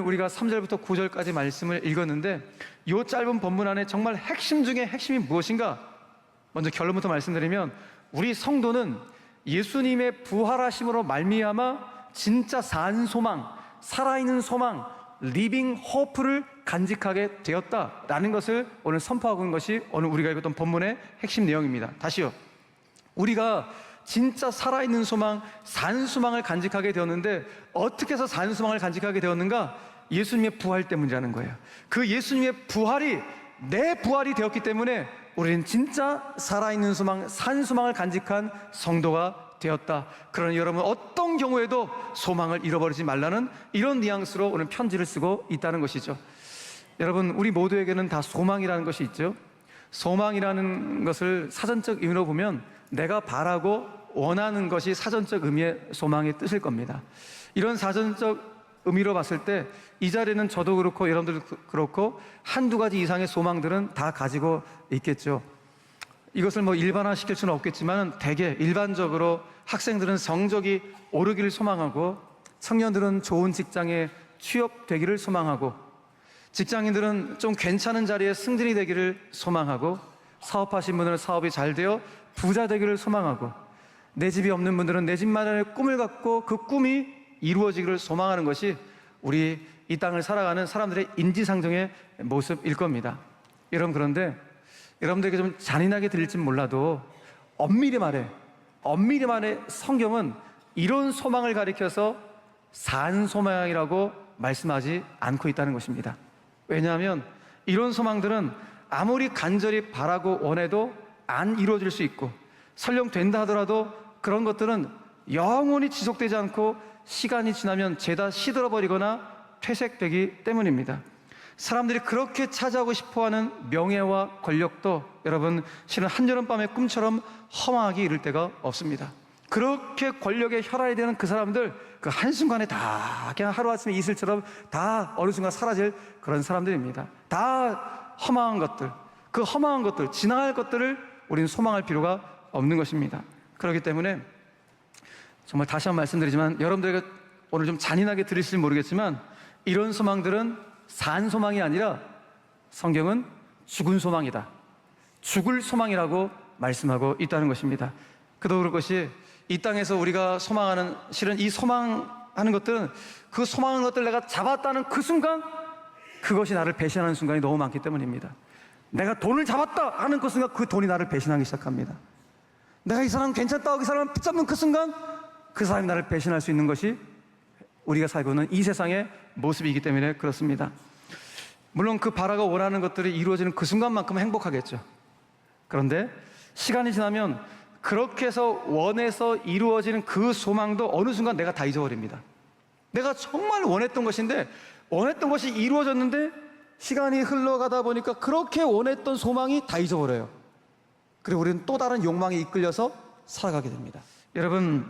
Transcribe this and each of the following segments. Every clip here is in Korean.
우리가 3절부터 9절까지 말씀을 읽었는데 이 짧은 본문 안에 정말 핵심 중에 핵심이 무엇인가? 먼저 결론부터 말씀드리면 우리 성도는 예수님의 부활하심으로 말미암아 진짜 산 소망, 살아있는 소망, 리빙 호프를 간직하게 되었다라는 것을 오늘 선포하고 있는 것이 오늘 우리가 읽었던 본문의 핵심 내용입니다. 다시요. 우리가 진짜 살아있는 소망, 산 소망을 간직하게 되었는데 어떻게 해서 산 소망을 간직하게 되었는가? 예수님의 부활 때문이라는 거예요. 그 예수님의 부활이 내 부활이 되었기 때문에 우리는 진짜 살아있는 소망, 산 소망을 간직한 성도가 되었다. 그러니 여러분 어떤 경우에도 소망을 잃어버리지 말라는 이런 뉘앙스로 오늘 편지를 쓰고 있다는 것이죠. 여러분 우리 모두에게는 다 소망이라는 것이 있죠. 소망이라는 것을 사전적 의미로 보면 내가 바라고 원하는 것이 사전적 의미의 소망의 뜻일 겁니다. 이런 사전적 의미로 봤을 때 이 자리는 저도 그렇고 여러분들도 그렇고 한두 가지 이상의 소망들은 다 가지고 있겠죠. 이것을 일반화시킬 수는 없겠지만 대개 일반적으로 학생들은 성적이 오르기를 소망하고 청년들은 좋은 직장에 취업되기를 소망하고 직장인들은 좀 괜찮은 자리에 승진이 되기를 소망하고 사업하신 분들은 사업이 잘 되어 부자 되기를 소망하고 내 집이 없는 분들은 내 집 마련의 꿈을 갖고 그 꿈이 이루어지기를 소망하는 것이 우리 이 땅을 살아가는 사람들의 인지상정의 모습일 겁니다. 여러분 그런데 여러분들에게 좀 잔인하게 들릴지 몰라도 엄밀히 말해 성경은 이런 소망을 가리켜서 산 소망이라고 말씀하지 않고 있다는 것입니다. 왜냐하면 이런 소망들은 아무리 간절히 바라고 원해도 안 이루어질 수 있고 설령 된다 하더라도 그런 것들은 영원히 지속되지 않고 시간이 지나면 죄다 시들어버리거나 퇴색되기 때문입니다. 사람들이 그렇게 찾아오고 싶어하는 명예와 권력도 여러분 실은 한여름밤의 꿈처럼 허망하게 이를 데가 없습니다. 그렇게 권력에 혈안이 되는 그 사람들 그 한순간에 다 그냥 하루아침에 이슬처럼 다 어느 순간 사라질 그런 사람들입니다. 다 허망한 것들, 그 허망한 것들, 지나갈 것들을 우리는 소망할 필요가 없는 것입니다. 그렇기 때문에 정말 다시 한번 말씀드리지만 여러분들에게 오늘 좀 잔인하게 들으실지 모르겠지만 이런 소망들은 산 소망이 아니라 성경은 죽은 소망이다. 죽을 소망이라고 말씀하고 있다는 것입니다. 그도 그럴 것이 이 땅에서 우리가 소망하는 실은 이 소망하는 것들은 그 소망하는 것들 내가 잡았다는 그 순간 그것이 나를 배신하는 순간이 너무 많기 때문입니다. 내가 돈을 잡았다 하는 그 순간 그 돈이 나를 배신하기 시작합니다. 내가 이 사람 괜찮다고 그 사람을 붙잡는 그 순간 그 사람이 나를 배신할 수 있는 것이 우리가 살고 있는 이 세상의 모습이기 때문에 그렇습니다. 물론 그 바라고 원하는 것들이 이루어지는 그 순간만큼은 행복하겠죠. 그런데 시간이 지나면 그렇게 해서 원해서 이루어지는 그 소망도 어느 순간 내가 다 잊어버립니다. 내가 정말 원했던 것인데 원했던 것이 이루어졌는데 시간이 흘러가다 보니까 그렇게 원했던 소망이 다 잊어버려요. 그리고 우리는 또 다른 욕망에 이끌려서 살아가게 됩니다. 여러분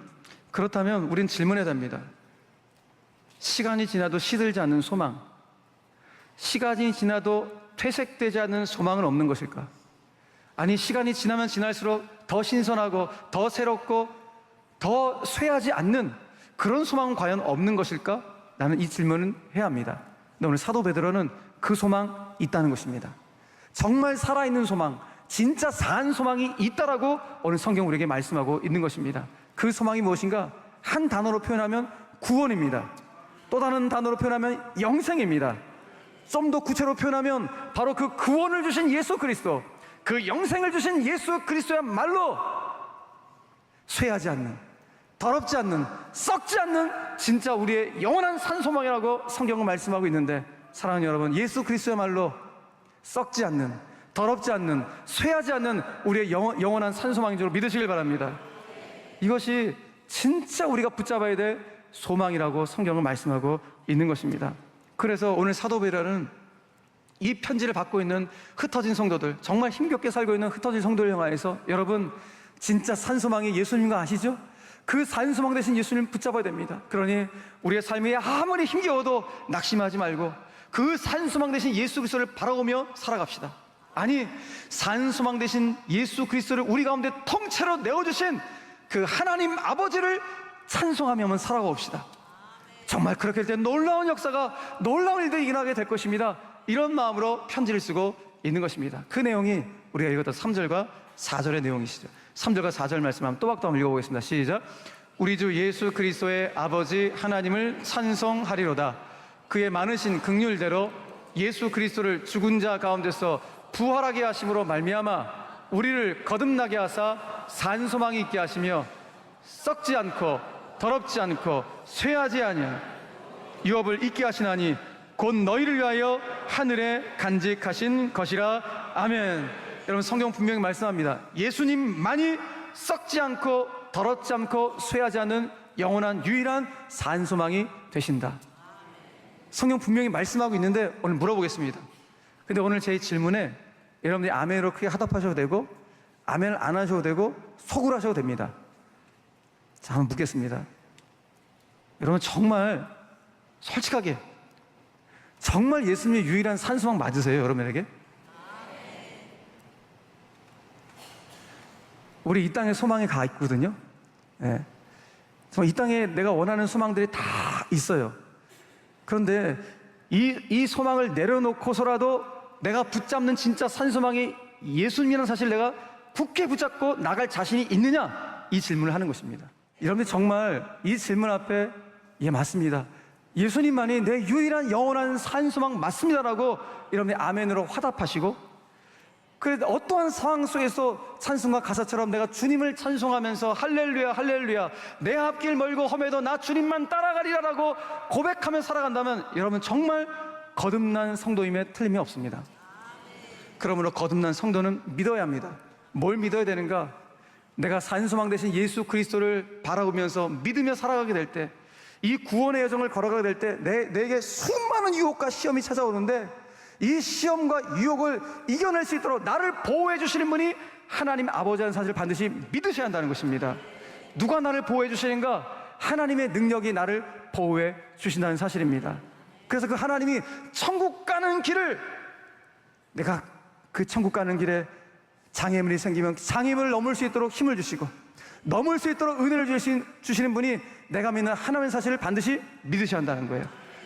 그렇다면 우리는 질문해야 됩니다. 시간이 지나도 시들지 않는 소망, 시간이 지나도 퇴색되지 않는 소망은 없는 것일까? 아니 시간이 지나면 지날수록 더 신선하고 더 새롭고 더 쇠하지 않는 그런 소망은 과연 없는 것일까? 나는 이 질문은 해야 합니다. 근데 오늘 사도 베드로는 그 소망 있다는 것입니다. 정말 살아있는 소망, 진짜 산 소망이 있다라고 오늘 성경 우리에게 말씀하고 있는 것입니다. 그 소망이 무엇인가? 한 단어로 표현하면 구원입니다. 또 다른 단어로 표현하면 영생입니다. 좀 더 구체로 표현하면 바로 그 구원을 주신 예수 그리스도, 그 영생을 주신 예수 그리스도야말로 쇠하지 않는, 더럽지 않는, 썩지 않는 진짜 우리의 영원한 산소망이라고 성경은 말씀하고 있는데 사랑하는 여러분, 예수 그리스도야말로 썩지 않는, 더럽지 않는, 쇠하지 않는 우리의 영원한 산소망인 줄 믿으시길 바랍니다. 이것이 진짜 우리가 붙잡아야 될 소망이라고 성경은 말씀하고 있는 것입니다. 그래서 오늘 사도 베드로는 이 편지를 받고 있는 흩어진 성도들, 정말 힘겹게 살고 있는 흩어진 성도를 향하여서 여러분 진짜 산소망이 예수님인 거 아시죠? 그 산소망 대신 예수님 붙잡아야 됩니다. 그러니 우리의 삶이 아무리 힘겨워도 낙심하지 말고 그 산소망 대신 예수 그리스도를 바라보며 살아갑시다. 아니 산소망 대신 예수 그리스도를 우리 가운데 통째로 내어주신 그 하나님 아버지를 찬송하며 살아가 봅시다. 정말 그렇게 될 때 놀라운 역사가, 놀라운 일들이 일어나게 될 것입니다. 이런 마음으로 편지를 쓰고 있는 것입니다. 그 내용이 우리가 읽었던 3절과 4절의 내용이시죠. 3절과 4절 말씀 한번 또박또 한번 읽어보겠습니다. 시작. 우리 주 예수 그리스도의 아버지 하나님을 찬송하리로다. 그의 많으신 긍휼대로 예수 그리스도를 죽은 자 가운데서 부활하게 하심으로 말미암아 우리를 거듭나게 하사 산 소망이 있게 하시며 썩지 않고 더럽지 않고 쇠하지 아니한 유업을 있게 하시나니 곧 너희를 위하여 하늘에 간직하신 것이라. 아멘. 여러분, 성경 분명히 말씀합니다. 예수님만이 썩지 않고 더럽지 않고 쇠하지 않는 영원한 유일한 산 소망이 되신다. 성경 분명히 말씀하고 있는데 오늘 물어보겠습니다. 근데 오늘 제 질문에 여러분들이 아멘으로 크게 화답하셔도 되고 아멘을 안 하셔도 되고 속으로 하셔도 됩니다. 자, 한번 묻겠습니다. 여러분, 정말 솔직하게 정말 예수님의 유일한 산소망 맞으세요? 여러분에게? 우리 이 땅에 소망이 가 있거든요. 네. 정말 이 땅에 내가 원하는 소망들이 다 있어요. 그런데 이 소망을 내려놓고서라도 내가 붙잡는 진짜 산소망이 예수님이라는 사실 내가 굳게 붙잡고 나갈 자신이 있느냐? 이 질문을 하는 것입니다. 여러분들 정말 이 질문 앞에 예, 맞습니다. 예수님만이 내 유일한 영원한 산소망 맞습니다라고 여러분들이 아멘으로 화답하시고, 그래 어떠한 상황 속에서 찬송가 가사처럼 내가 주님을 찬송하면서 할렐루야 할렐루야 내 앞길 멀고 험해도 나 주님만 따라가리라라고 고백하며 살아간다면 여러분 정말 거듭난 성도임에 틀림이 없습니다. 그러므로 거듭난 성도는 믿어야 합니다. 뭘 믿어야 되는가? 내가 산소망 대신 예수 그리스도를 바라보면서 믿으며 살아가게 될 때, 이 구원의 여정을 걸어가게 될 때 내게 수많은 유혹과 시험이 찾아오는데 이 시험과 유혹을 이겨낼 수 있도록 나를 보호해 주시는 분이 하나님 아버지라는 사실을 반드시 믿으셔야 한다는 것입니다. 누가 나를 보호해 주시는가? 하나님의 능력이 나를 보호해 주신다는 사실입니다. 그래서 그 하나님이 천국 가는 길을, 내가 그 천국 가는 길에 장애물이 생기면 장애물을 넘을 수 있도록 힘을 주시고 넘을 수 있도록 은혜를 주시는 분이 내가 믿는 하나님의 사실을 반드시 믿으셔야 한다는 거예요.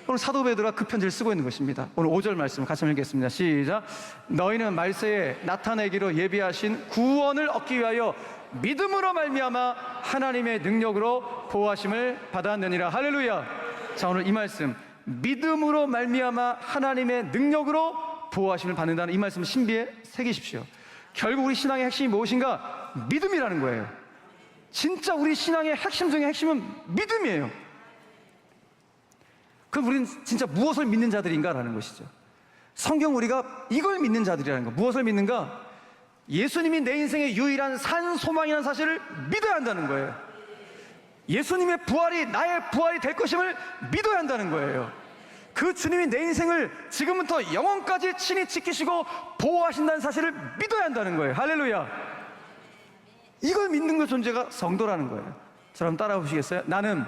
오늘 사도 베드로가 그 편지를 쓰고 있는 것입니다. 오늘 5절 말씀 같이 한번 읽겠습니다. 시작. 너희는 말세에 나타내기로 예비하신 구원을 얻기 위하여 믿음으로 말미암아 하나님의 능력으로 보호하심을 받았느니라. 할렐루야. 자, 오늘 이 말씀, 믿음으로 말미암아 하나님의 능력으로 보호하심을 받는다는 이 말씀을 신비에 새기십시오. 결국 우리 신앙의 핵심이 무엇인가? 믿음이라는 거예요. 진짜 우리 신앙의 핵심 중에 핵심은 믿음이에요. 그럼 우리는 진짜 무엇을 믿는 자들인가라는 것이죠. 성경 우리가 이걸 믿는 자들이라는 거. 무엇을 믿는가? 예수님이 내 인생의 유일한 산 소망이라는 사실을 믿어야 한다는 거예요. 예수님의 부활이 나의 부활이 될 것임을 믿어야 한다는 거예요. 그 주님이 내 인생을 지금부터 영원까지 친히 지키시고 보호하신다는 사실을 믿어야 한다는 거예요. 할렐루야. 이걸 믿는 것 존재가 성도라는 거예요. 저럼 따라 보시겠어요? 나는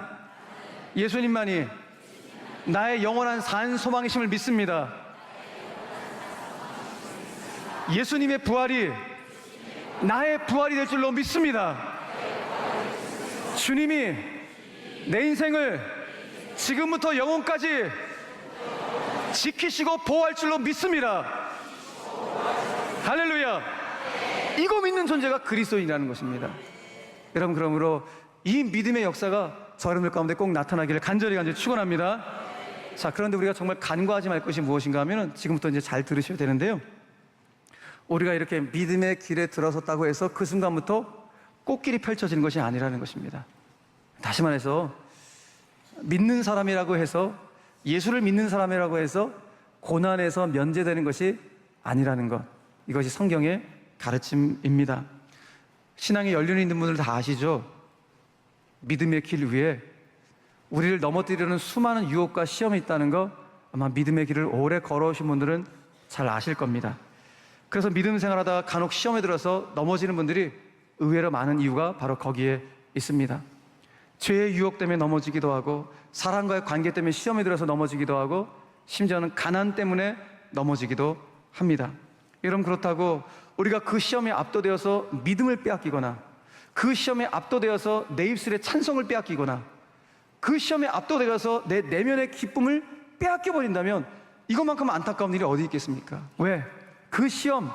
예수님만이 나의 영원한 산 소망이심을 믿습니다. 예수님의 부활이 나의 부활이 될 줄로 믿습니다. 주님이 내 인생을 지금부터 영원까지 지키시고 보호할 줄로 믿습니다. 할렐루야. 이거 믿는 존재가 그리스도인이라는 것입니다. 여러분, 그러므로 이 믿음의 역사가 저 여러분들 가운데 꼭 나타나기를 간절히 축원합니다. 자, 그런데 우리가 정말 간과하지 말 것이 무엇인가 하면 지금부터 이제 잘 들으셔야 되는데요, 우리가 이렇게 믿음의 길에 들어섰다고 해서 그 순간부터 꽃길이 펼쳐지는 것이 아니라는 것입니다. 다시 말해서 믿는 사람이라고 해서, 예수를 믿는 사람이라고 해서 고난에서 면제되는 것이 아니라는 것, 이것이 성경의 가르침입니다. 신앙에 연륜이 있는 분들 다 아시죠? 믿음의 길 위에 우리를 넘어뜨리려는 수많은 유혹과 시험이 있다는 거 아마 믿음의 길을 오래 걸어오신 분들은 잘 아실 겁니다. 그래서 믿음 생활하다가 간혹 시험에 들어서 넘어지는 분들이 의외로 많은 이유가 바로 거기에 있습니다. 죄의 유혹 때문에 넘어지기도 하고, 사람과의 관계 때문에 시험에 들어서 넘어지기도 하고, 심지어는 가난 때문에 넘어지기도 합니다. 여러분, 그렇다고 우리가 그 시험에 압도되어서 믿음을 빼앗기거나 그 시험에 압도되어서 내 입술에 찬송을 빼앗기거나 그 시험에 압도되어서 내 내면의 기쁨을 빼앗겨 버린다면 이것만큼 안타까운 일이 어디 있겠습니까? 왜? 그 시험,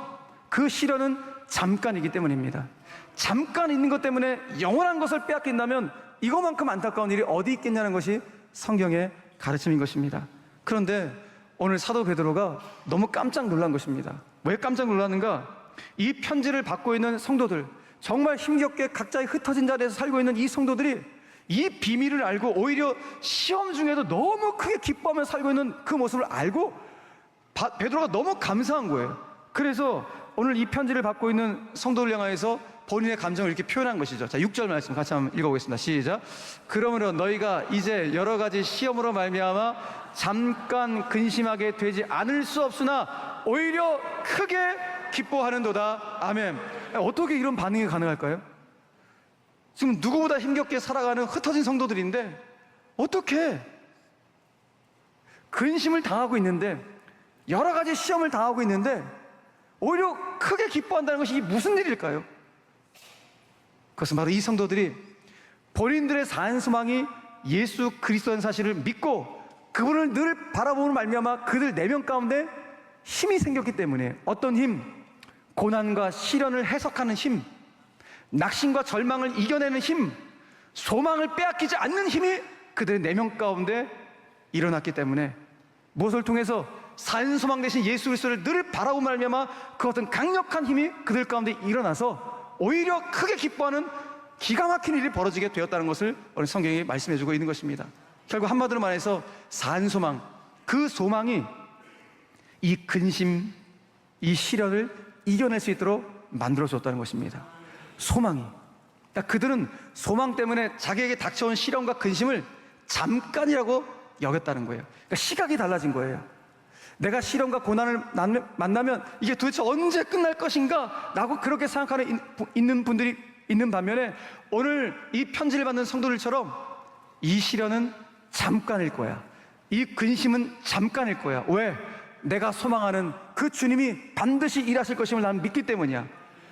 그 시련은 잠깐이기 때문입니다. 잠깐 있는 것 때문에 영원한 것을 빼앗긴다면 이것만큼 안타까운 일이 어디 있겠냐는 것이 성경의 가르침인 것입니다. 그런데 오늘 사도 베드로가 너무 깜짝 놀란 것입니다. 왜 깜짝 놀랐는가? 이 편지를 받고 있는 성도들, 정말 힘겹게 각자의 흩어진 자리에서 살고 있는 이 성도들이 이 비밀을 알고 오히려 시험 중에도 너무 크게 기뻐하며 살고 있는 그 모습을 알고 베드로가 너무 감사한 거예요. 그래서 오늘 이 편지를 받고 있는 성도를 향하여서 본인의 감정을 이렇게 표현한 것이죠. 자, 6절 말씀 같이 한번 읽어보겠습니다. 시작. 그러므로 너희가 이제 여러 가지 시험으로 말미암아 잠깐 근심하게 되지 않을 수 없으나 오히려 크게 기뻐하는도다. 아멘. 어떻게 이런 반응이 가능할까요? 지금 누구보다 힘겹게 살아가는 흩어진 성도들인데 어떻게 근심을 당하고 있는데 여러 가지 시험을 당하고 있는데 오히려 크게 기뻐한다는 것이 무슨 일일까요? 그것은 바로 이 성도들이 본인들의 산 소망이 예수 그리스도라는 사실을 믿고 그분을 늘 바라보는 말미암아 그들 내면 가운데 힘이 생겼기 때문에 어떤 힘? 고난과 시련을 해석하는 힘, 낙심과 절망을 이겨내는 힘, 소망을 빼앗기지 않는 힘이 그들의 내면 가운데 일어났기 때문에 무엇을 통해서 산 소망 대신 예수 그리스도를 늘 바라보고 말미암아 그 어떤 강력한 힘이 그들 가운데 일어나서 오히려 크게 기뻐하는 기가 막힌 일이 벌어지게 되었다는 것을 오늘 성경이 말씀해주고 있는 것입니다. 결국 한마디로 말해서 산 소망, 그 소망이 이 근심, 이 시련을 이겨낼 수 있도록 만들어줬다는 것입니다. 소망이, 그러니까 그들은 소망 때문에 자기에게 닥쳐온 시련과 근심을 잠깐이라고 여겼다는 거예요. 그러니까 시각이 달라진 거예요. 내가 시련과 고난을 만나면 이게 도대체 언제 끝날 것인가 라고 그렇게 생각하는 있는 분들이 있는 반면에 오늘 이 편지를 받는 성도들처럼 이 시련은 잠깐일 거야, 이 근심은 잠깐일 거야. 왜? 내가 소망하는 그 주님이 반드시 일하실 것임을 나는 믿기 때문이야.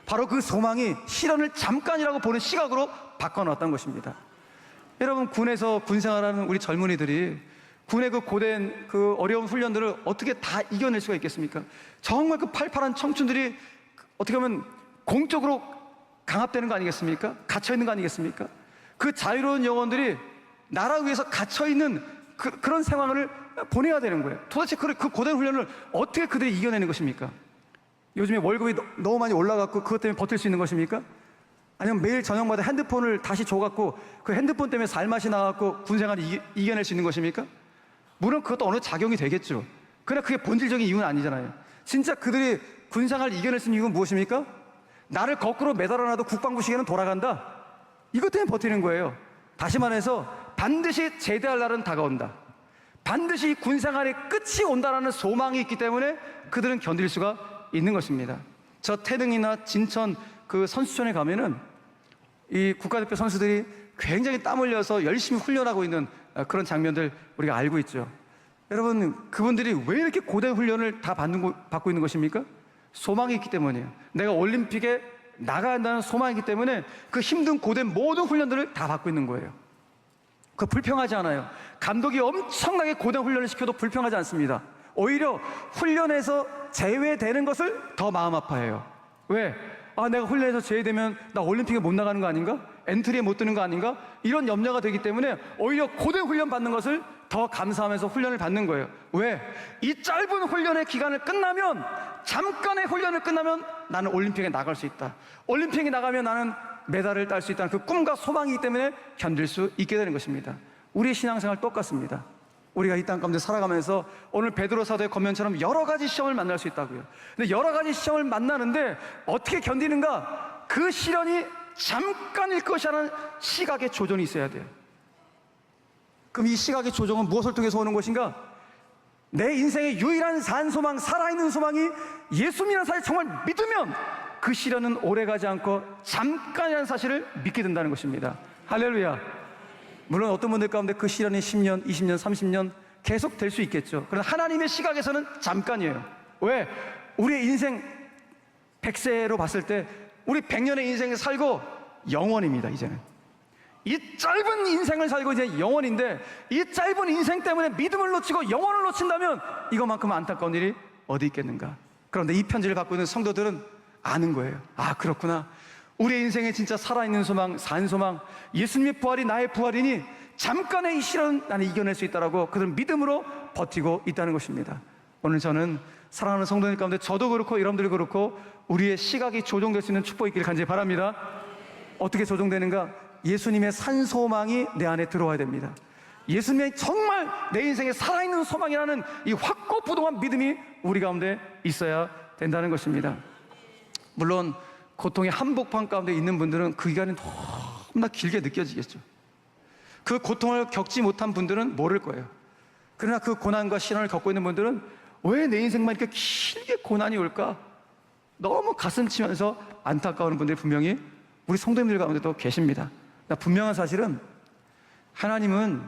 바로 그 소망이 시련을 잠깐이라고 보는 시각으로 바꿔놨다는 것입니다. 여러분, 군에서 군생활하는 우리 젊은이들이 군의 그 고된 그 어려운 훈련들을 어떻게 다 이겨낼 수가 있겠습니까? 정말 그 팔팔한 청춘들이 어떻게 보면 공적으로 강압되는 거 아니겠습니까? 갇혀있는 거 아니겠습니까? 그 자유로운 영혼들이 나라 위에서 갇혀있는 그런 상황을 보내야 되는 거예요. 도대체 그 고된 훈련을 어떻게 그들이 이겨내는 것입니까? 요즘에 월급이 너무 많이 올라갔고 그것 때문에 버틸 수 있는 것입니까? 아니면 매일 저녁마다 핸드폰을 다시 줘갖고 그 핸드폰 때문에 살맛이 나갖고 군생활을 이겨낼 수 있는 것입니까? 물론 그것도 어느 작용이 되겠죠. 그러나 그게 본질적인 이유는 아니잖아요. 진짜 그들이 군생활을 이겨낼 수 있는 이유는 무엇입니까? 나를 거꾸로 매달아놔도 국방부 시계는 돌아간다, 이것 때문에 버티는 거예요. 다시 말해서 반드시 제대할 날은 다가온다, 반드시 군생활의 끝이 온다라는 소망이 있기 때문에 그들은 견딜 수가 있는 것입니다. 저 태릉이나 진천 그 선수촌에 가면은 이 국가대표 선수들이 굉장히 땀 흘려서 열심히 훈련하고 있는 그런 장면들 우리가 알고 있죠. 여러분, 그분들이 왜 이렇게 고된 훈련을 다 받고 있는 것입니까? 소망이 있기 때문이에요. 내가 올림픽에 나가야 한다는 소망이기 때문에 그 힘든 고된 모든 훈련들을 다 받고 있는 거예요. 그거 불평하지 않아요. 감독이 엄청나게 고된 훈련을 시켜도 불평하지 않습니다. 오히려 훈련에서 제외되는 것을 더 마음 아파해요. 왜? 내가 훈련에서 제외되면 나 올림픽에 못 나가는 거 아닌가? 엔트리에 못 드는 거 아닌가? 이런 염려가 되기 때문에 오히려 고된 훈련 받는 것을 더 감사하면서 훈련을 받는 거예요. 왜? 이 짧은 훈련의 기간을 끝나면, 잠깐의 훈련을 끝나면 나는 올림픽에 나갈 수 있다, 올림픽에 나가면 나는 메달을 딸 수 있다는 그 꿈과 소망이기 때문에 견딜 수 있게 되는 것입니다. 우리의 신앙생활 똑같습니다. 우리가 이 땅 가운데 살아가면서 오늘 베드로 사도의 권면처럼 여러 가지 시험을 만날 수 있다고요. 근데 여러 가지 시험을 만나는데 어떻게 견디는가? 그 시련이 잠깐일 것이라는 시각의 조정이 있어야 돼요. 그럼 이 시각의 조정은 무엇을 통해서 오는 것인가? 내 인생의 유일한 산 소망, 살아있는 소망이 예수님이라는 사실 정말 믿으면 그 시련은 오래가지 않고 잠깐이라는 사실을 믿게 된다는 것입니다. 할렐루야. 물론 어떤 분들 가운데 그 시련이 10년, 20년, 30년 계속 될 수 있겠죠. 그러나 하나님의 시각에서는 잠깐이에요. 왜? 우리의 인생 100세로 봤을 때 우리 100년의 인생을 살고 영원입니다. 이제는 이 짧은 인생을 살고 이제 영원인데, 이 짧은 인생 때문에 믿음을 놓치고 영원을 놓친다면 이것만큼 안타까운 일이 어디 있겠는가. 그런데 이 편지를 받고 있는 성도들은 아는 거예요. 아, 그렇구나. 우리의 인생에 진짜 살아있는 소망, 산 소망, 예수님의 부활이 나의 부활이니 잠깐의 이 시련은 나는 이겨낼 수 있다라고 그들은 믿음으로 버티고 있다는 것입니다. 오늘 저는 사랑하는 성도들 가운데 저도 그렇고 여러분들이 그렇고 우리의 시각이 조정될 수 있는 축복이 있기를 간절히 바랍니다. 어떻게 조정되는가? 예수님의 산 소망이 내 안에 들어와야 됩니다. 예수님의 정말 내 인생에 살아있는 소망이라는 이 확고부동한 믿음이 우리 가운데 있어야 된다는 것입니다. 물론 고통의 한복판 가운데 있는 분들은 그 기간이 너무나 길게 느껴지겠죠. 그 고통을 겪지 못한 분들은 모를 거예요. 그러나 그 고난과 시련을 겪고 있는 분들은 왜 내 인생만 이렇게 길게 고난이 올까? 너무 가슴 치면서 안타까운 분들이 분명히 우리 성도님들 가운데도 계십니다. 분명한 사실은 하나님은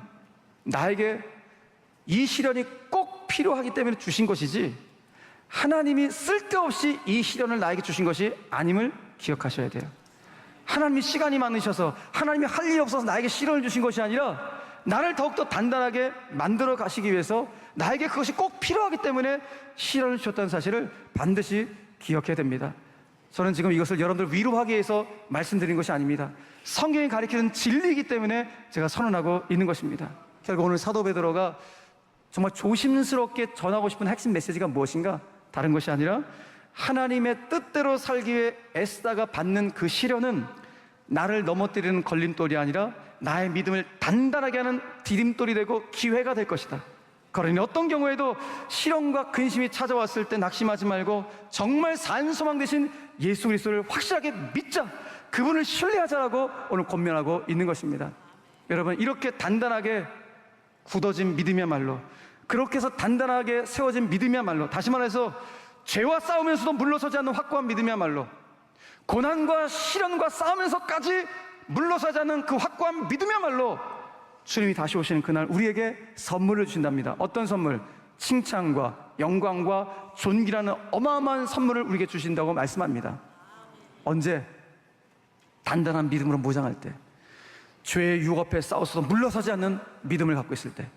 나에게 이 시련이 꼭 필요하기 때문에 주신 것이지, 하나님이 쓸데없이 이 시련을 나에게 주신 것이 아님을 기억하셔야 돼요. 하나님이 시간이 많으셔서, 하나님이 할 일이 없어서 나에게 시련을 주신 것이 아니라 나를 더욱더 단단하게 만들어 가시기 위해서 나에게 그것이 꼭 필요하기 때문에 시련을 주셨다는 사실을 반드시 기억해야 됩니다. 저는 지금 이것을 여러분들 위로하기 위해서 말씀드린 것이 아닙니다. 성경이 가리키는 진리이기 때문에 제가 선언하고 있는 것입니다. 결국 오늘 사도 베드로가 정말 조심스럽게 전하고 싶은 핵심 메시지가 무엇인가? 다른 것이 아니라 하나님의 뜻대로 살기 위해 애쓰다가 받는 그 시련은 나를 넘어뜨리는 걸림돌이 아니라 나의 믿음을 단단하게 하는 디딤돌이 되고 기회가 될 것이다. 그러니 어떤 경우에도 시련과 근심이 찾아왔을 때 낙심하지 말고 정말 산 소망 되신 예수 그리스도를 확실하게 믿자, 그분을 신뢰하자라고 오늘 권면하고 있는 것입니다. 여러분, 이렇게 단단하게 굳어진 믿음이야말로, 그렇게 해서 단단하게 세워진 믿음이야말로, 다시 말해서 죄와 싸우면서도 물러서지 않는 확고한 믿음이야말로, 고난과 시련과 싸우면서까지 물러서지 않는 그 확고한 믿음이야말로 주님이 다시 오시는 그날 우리에게 선물을 주신답니다. 어떤 선물? 칭찬과 영광과 존귀라는 어마어마한 선물을 우리에게 주신다고 말씀합니다. 언제? 단단한 믿음으로 무장할 때, 죄의 유혹 앞에 싸워서도 물러서지 않는 믿음을 갖고 있을 때,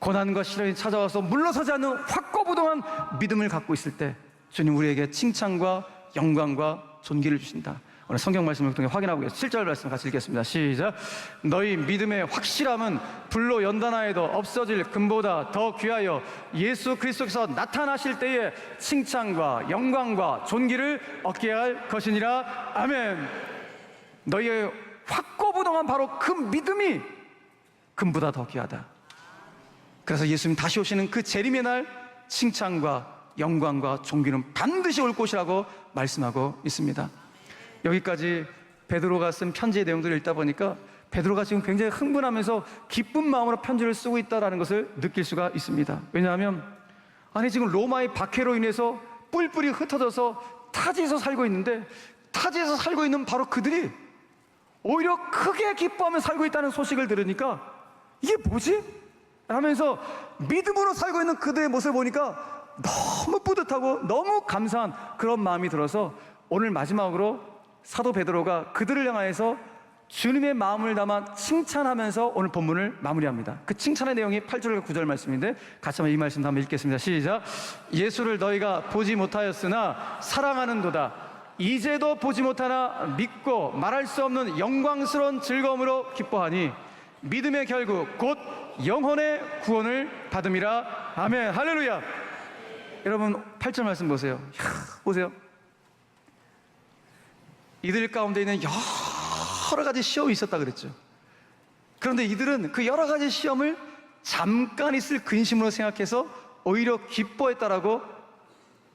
고난과 시련이 찾아와서 물러서지 않는 확고부동한 믿음을 갖고 있을 때 주님 우리에게 칭찬과 영광과 존귀를 주신다. 오늘 성경 말씀을 통해 확인하고 7절 말씀 같이 읽겠습니다. 시작. 너희 믿음의 확실함은 불로 연단하여도 없어질 금보다 더 귀하여 예수 그리스도께서 나타나실 때에 칭찬과 영광과 존귀를 얻게 할 것이니라. 아멘. 너희의 확고부동한 바로 그 믿음이 금보다 더 귀하다. 그래서 예수님 다시 오시는 그 재림의 날 칭찬과 영광과 존귀는 반드시 올 것이라고 말씀하고 있습니다. 여기까지 베드로가 쓴 편지의 내용들을 읽다 보니까 베드로가 지금 굉장히 흥분하면서 기쁜 마음으로 편지를 쓰고 있다는 것을 느낄 수가 있습니다. 왜냐하면 아니 지금 로마의 박해로 인해서 뿔뿔이 흩어져서 타지에서 살고 있는데, 타지에서 살고 있는 바로 그들이 오히려 크게 기뻐하며 살고 있다는 소식을 들으니까 이게 뭐지? 하면서 믿음으로 살고 있는 그들의 모습을 보니까 너무 뿌듯하고 너무 감사한 그런 마음이 들어서 오늘 마지막으로 사도 베드로가 그들을 향하여서 주님의 마음을 담아 칭찬하면서 오늘 본문을 마무리합니다. 그 칭찬의 내용이 8절과 9절 말씀인데 같이 한번 이 말씀 한번 읽겠습니다. 시작. 예수를 너희가 보지 못하였으나 사랑하는도다. 이제도 보지 못하나 믿고 말할 수 없는 영광스러운 즐거움으로 기뻐하니 믿음의 결국 곧 영혼의 구원을 받음이라. 아멘. 할렐루야. 여러분 8절 말씀 보세요. 보세요. 이들 가운데 있는 여러 가지 시험이 있었다 그랬죠. 그런데 이들은 그 여러 가지 시험을 잠깐 있을 근심으로 생각해서 오히려 기뻐했다라고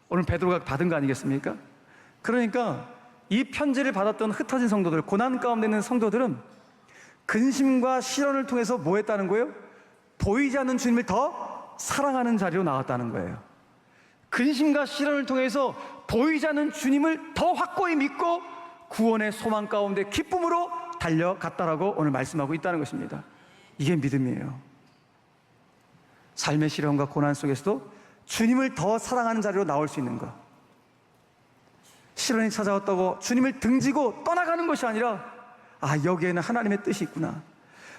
오늘 베드로가 받은 거 아니겠습니까? 그러니까 이 편지를 받았던 흩어진 성도들, 고난 가운데 있는 성도들은 근심과 시련을 통해서 뭐 했다는 거예요? 보이지 않는 주님을 더 사랑하는 자리로 나왔다는 거예요. 근심과 시련을 통해서 보이지 않는 주님을 더 확고히 믿고 구원의 소망 가운데 기쁨으로 달려갔다라고 오늘 말씀하고 있다는 것입니다. 이게 믿음이에요. 삶의 시련과 고난 속에서도 주님을 더 사랑하는 자리로 나올 수 있는 것. 시련이 찾아왔다고 주님을 등지고 떠나가는 것이 아니라 아, 여기에는 하나님의 뜻이 있구나,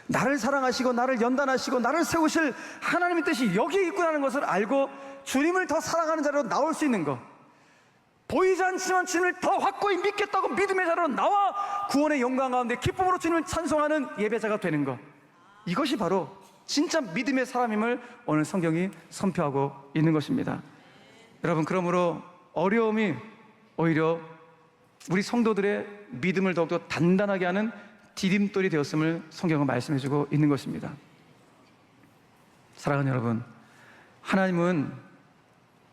나를 사랑하시고 나를 연단하시고 나를 세우실 하나님의 뜻이 여기에 있구나는 것을 알고 주님을 더 사랑하는 자로 나올 수 있는 것, 보이지 않지만 주님을 더 확고히 믿겠다고 믿음의 자로 나와 구원의 영광 가운데 기쁨으로 주님을 찬송하는 예배자가 되는 것, 이것이 바로 진짜 믿음의 사람임을 오늘 성경이 선포하고 있는 것입니다. 여러분, 그러므로 어려움이 오히려 우리 성도들의 믿음을 더욱더 단단하게 하는 디딤돌이 되었음을 성경은 말씀해주고 있는 것입니다. 사랑하는 여러분, 하나님은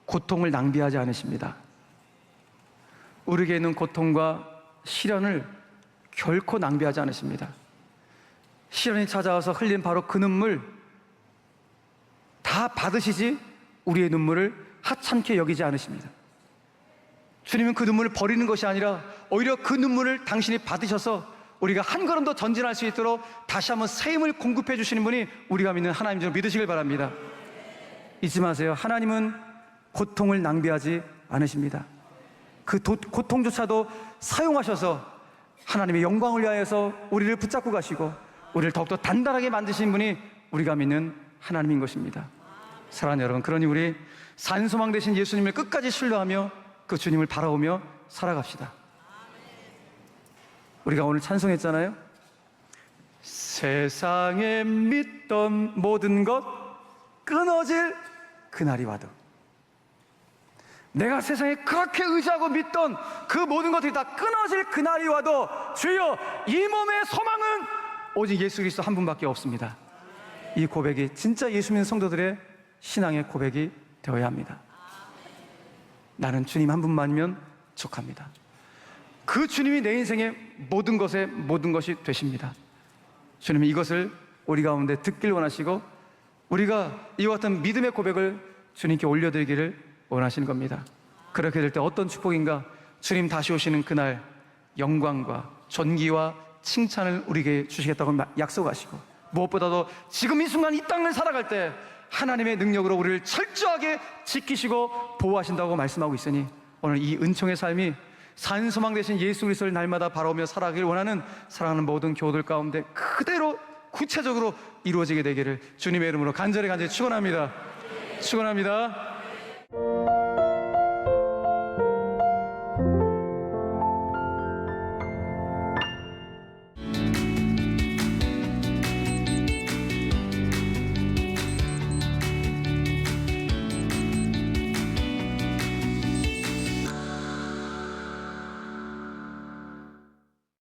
고통을 낭비하지 않으십니다. 우리에게 있는 고통과 시련을 결코 낭비하지 않으십니다. 시련이 찾아와서 흘린 바로 그 눈물 다 받으시지 우리의 눈물을 하찮게 여기지 않으십니다. 주님은 그 눈물을 버리는 것이 아니라 오히려 그 눈물을 당신이 받으셔서 우리가 한 걸음 더 전진할 수 있도록 다시 한번 새 힘을 공급해 주시는 분이 우리가 믿는 하나님인 줄 믿으시길 바랍니다. 잊지 마세요. 하나님은 고통을 낭비하지 않으십니다. 그 고통조차도 사용하셔서 하나님의 영광을 위하여서 우리를 붙잡고 가시고 우리를 더욱더 단단하게 만드신 분이 우리가 믿는 하나님인 것입니다. 사랑하는 여러분, 그러니 우리 산소망 되신 예수님을 끝까지 신뢰하며 그 주님을 바라보며 살아갑시다. 우리가 오늘 찬송했잖아요. 세상에 믿던 모든 것 끊어질 그날이 와도, 내가 세상에 그렇게 의지하고 믿던 그 모든 것들이 다 끊어질 그날이 와도 주여, 이 몸의 소망은 오직 예수 그리스도 한 분밖에 없습니다. 이 고백이 진짜 예수 믿는 성도들의 신앙의 고백이 되어야 합니다. 나는 주님 한 분만이면 족합니다. 그 주님이 내 인생의 모든 것의 모든 것이 되십니다. 주님이 이것을 우리 가운데 듣길 원하시고 우리가 이와 같은 믿음의 고백을 주님께 올려드리기를 원하시는 겁니다. 그렇게 될 때 어떤 축복인가? 주님 다시 오시는 그날 영광과 존귀와 칭찬을 우리에게 주시겠다고 약속하시고, 무엇보다도 지금 이 순간 이 땅을 살아갈 때 하나님의 능력으로 우리를 철저하게 지키시고 보호하신다고 말씀하고 있으니 오늘 이 은총의 삶이 산소망 되신 예수 그리스도를 날마다 바라보며 살아가길 원하는 사랑하는 모든 교우들 가운데 그대로 구체적으로 이루어지게 되기를 주님의 이름으로 간절히 축원합니다. 축원합니다.